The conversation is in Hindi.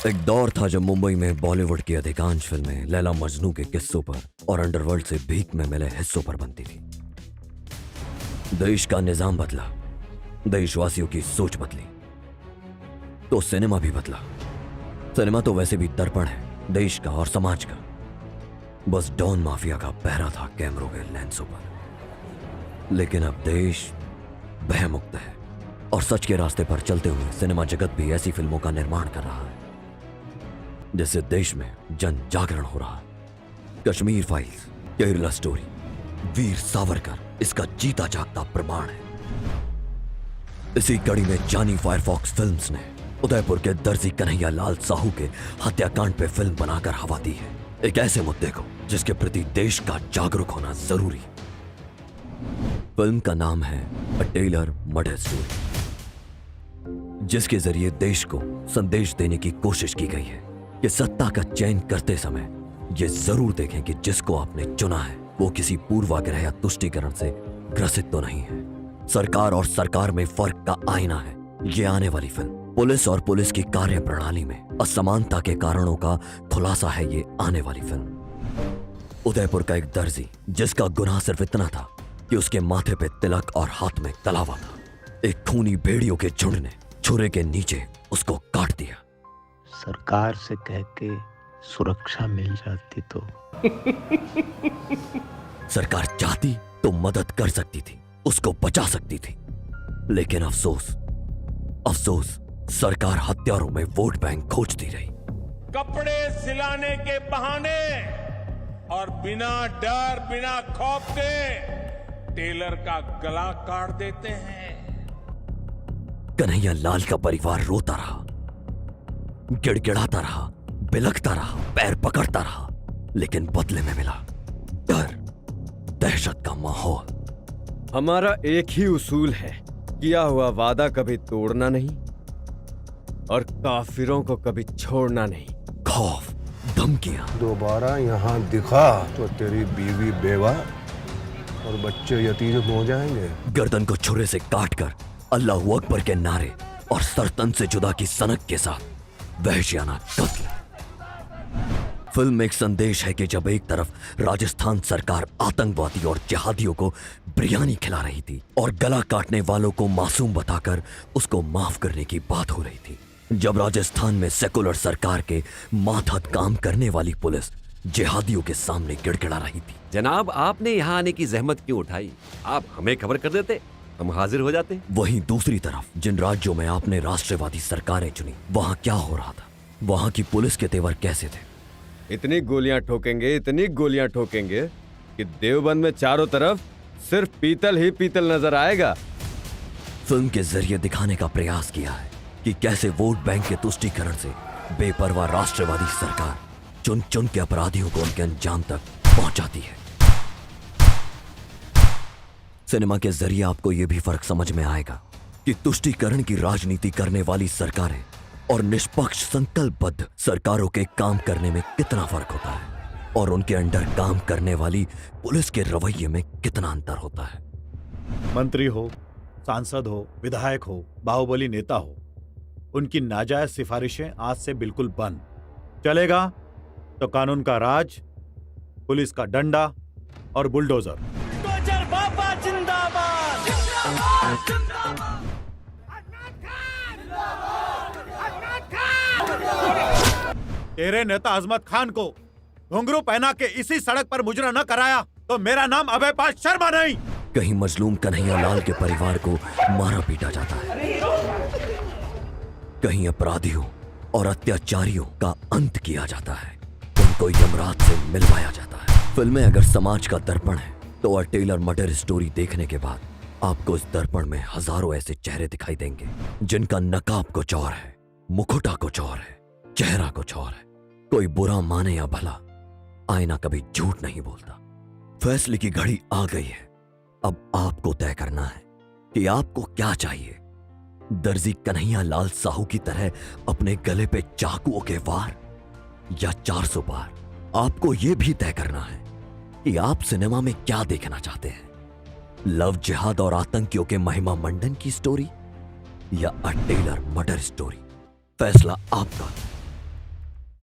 एक दौर था जब मुंबई में बॉलीवुड की अधिकांश फिल्में लैला मजनू के किस्सों पर और अंडरवर्ल्ड से भीख में मिले हिस्सों पर बनती थी। देश का निजाम बदला, देशवासियों की सोच बदली, तो सिनेमा भी बदला। सिनेमा तो वैसे भी दर्पण है देश का और समाज का। बस डॉन माफिया का पहरा था कैमरों के लेंसों पर। लेकिन अब देश भयमुक्त है और सच के रास्ते पर चलते हुए सिनेमा जगत भी ऐसी फिल्मों का निर्माण कर रहा है जिससे देश में जन जागरण हो रहा है। कश्मीर फाइल्स, केरला स्टोरी, वीर सावरकर इसका जीता जागता प्रमाण है। इसी कड़ी में जानी फायरफॉक्स फिल्म्स ने उदयपुर के दर्जी कन्हैया लाल साहू के हत्याकांड पे फिल्म बनाकर हवा दी है, एक ऐसे मुद्दे को जिसके प्रति देश का जागरूक होना जरूरी। फिल्म का नाम है अ टेलर मर्डर स्टोरी, जिसके जरिए देश को संदेश देने की कोशिश की गई है कि सत्ता का चयन करते समय ये जरूर देखें कि जिसको आपने चुना है वो किसी पूर्वाग्रह या तुष्टीकरण से ग्रसित तो नहीं है। सरकार और सरकार में फर्क का आईना है ये आने वाली फिल्म। पुलिस और पुलिस की कार्य प्रणाली में असमानता के कारणों का खुलासा है ये आने वाली फिल्म। उदयपुर का एक दर्जी जिसका गुनाह सिर्फ इतना था कि उसके माथे पे तिलक और हाथ में तलावा था, एक खूनी भेड़ियों के झुंड ने छुरे के नीचे उसको काट दिया। सरकार से कह के सुरक्षा मिल जाती तो सरकार चाहती तो मदद कर सकती थी, उसको बचा सकती थी, लेकिन अफसोस सरकार हत्यारों में वोट बैंक खोजती रही। कपड़े सिलाने के बहाने और बिना डर बिना खौफ के टेलर का गला काट देते हैं। कन्हैया लाल का परिवार रोता रहा, गिड़गिड़ाता रहा, बिलखता रहा, पैर पकड़ता रहा, लेकिन बदले में मिला डर, दहशत का माहौल। हमारा एक ही उसूल है, किया हुआ वादा कभी तोड़ना नहीं और काफिरों को कभी छोड़ना नहीं। खौफ, धमकियां, दोबारा यहाँ दिखा तो तेरी बीवी बेवा और बच्चे यतीम हो जाएंगे। गर्दन को छुरे से काटकर अल्लाहू अकबर के नारे और सरतन से जुदा की सनक के साथ वहशियाना कत्ल। फिल्म एक संदेश है कि जब एक तरफ राजस्थान सरकार आतंकवादी और जिहादियों को बिरयानी खिला रही थी और गला काटने वालों को मासूम बताकर उसको माफ करने की बात हो रही थी, जब राजस्थान में सेकुलर सरकार के मातहत काम करने वाली पुलिस जिहादियों के सामने गिड़गिड़ा रही थी। जनाब, आपने यहाँ आने की जहमत क्यों उठाई? आप हमें खबर कर देते, हम हाजिर हो जाते। वहीं दूसरी तरफ जिन राज्यों में आपने राष्ट्रवादी सरकारें चुनी, वहां क्या हो रहा था? वहां की पुलिस के तेवर कैसे थे? इतनी गोलियां ठोकेंगे कि देवबंद में चारों तरफ सिर्फ पीतल ही पीतल नजर आएगा। फिल्म के जरिए दिखाने का प्रयास किया है कि कैसे वोट बैंक के तुष्टीकरण से बेपरवाह राष्ट्रवादी सरकार चुन चुन के अपराधियों को उनके अंजाम तक पहुंचाती है। सिनेमा के जरिए आपको यह भी फर्क समझ में आएगा कि तुष्टीकरण की राजनीति करने वाली सरकारें और निष्पक्ष संकल्पबद्ध सरकारों के काम करने में कितना फर्क होता है और उनके अंडर काम करने वाली पुलिस के रवैये में कितना अंतर होता है। मंत्री हो, सांसद हो, विधायक हो, बाहुबली नेता हो, उनकी नाजायज सिफारिशें आज से बिल्कुल बंद। चलेगा तो कानून का राज, पुलिस का डंडा और बुलडोजर। बाबा जिंदाबाद, तेरे नेता अजमत खान को घुंघरू पहना के इसी सड़क पर मुजरा न कराया तो मेरा नाम अभयपाल शर्मा नहीं। कहीं मजलूम कन्हैया लाल के परिवार को मारा पीटा जाता है, कहीं अपराधियों और अत्याचारियों का अंत किया जाता है, उनको यमराज से मिलवाया जाता है। फिल्में अगर समाज का दर्पण है तो अ टेलर मर्डर स्टोरी देखने के बाद आपको इस दर्पण में हजारों ऐसे चेहरे दिखाई देंगे जिनका नकाब कुछ और है, मुखौटा कुछ और है, चेहरा कुछ और है। कोई बुरा माने या भला, आईना कभी झूठ नहीं बोलता। फैसले की घड़ी आ गई है, अब आपको तय करना है कि आपको क्या चाहिए। दर्जी कन्हैया लाल साहू की तरह अपने गले पे चाकुओं के वार या 400 बार। आपको यह भी तय करना है कि आप सिनेमा में क्या देखना चाहते हैं, लव जिहाद और आतंकियों के महिमा मंडन की स्टोरी या अ टेलर मर्डर स्टोरी। फैसला आपका।